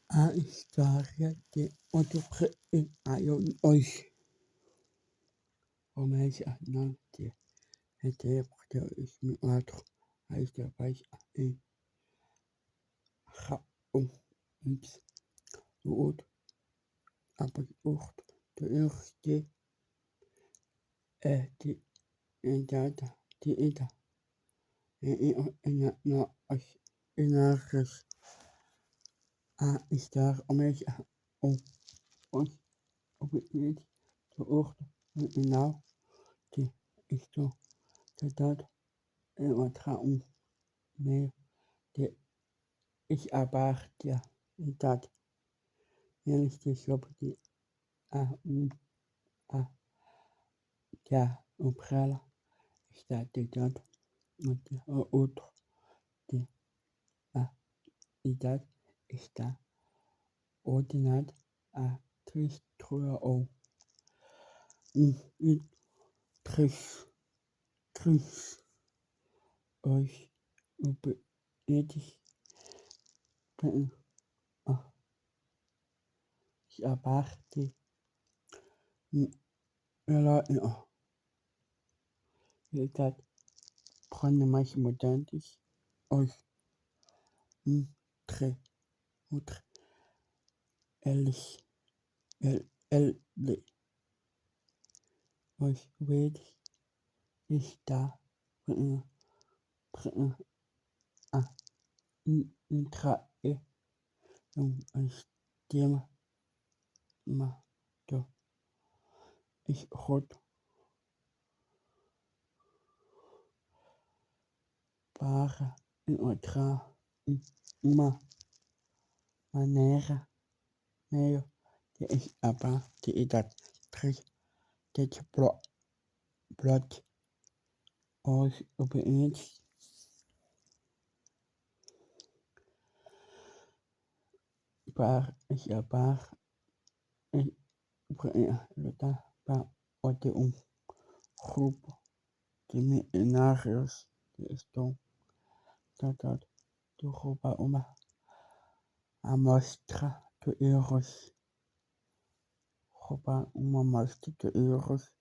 a historia de otro ayon hoy o mais não de até porque isso outro aí está vai em Japão o outro aber auch der erste die data die ida in a estar o mais o bit de ochtend en nou die is toch dat en wat gaan meer de is abacht ja dat ehrlich shop die a ja oprela está de dat outro de idade está ordenado a 3 ou três hoje o eles têm a parte ela está prendre mais modernos hoje três outro eles hoje eles está intra sistema to is goed para encontrar uma maneira meio de escapar de idade 3 de plot os obedientes para escapar e lutar para ter grupo de milionários que estão tentando derrubar uma amostra de euros. Roubar uma amostra de euros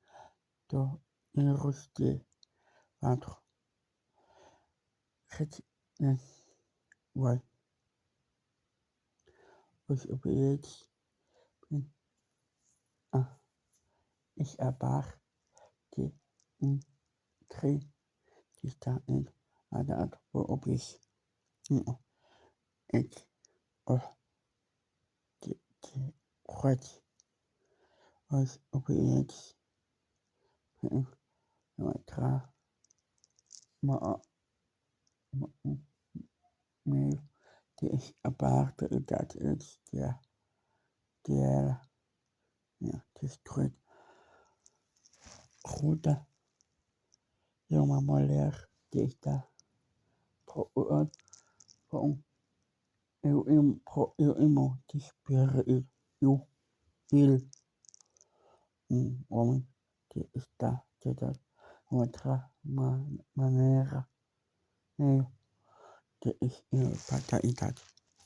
de 4 vai. Os obedientes escapar de trem que está indo andando por obis entre os os obedientes encontrar meio de escapar da idade antes de ela destruir ruta de uma mulher que está procurando por eu imo desespero ele homem que está tentando encontrar uma maneira meio de escapar da idade.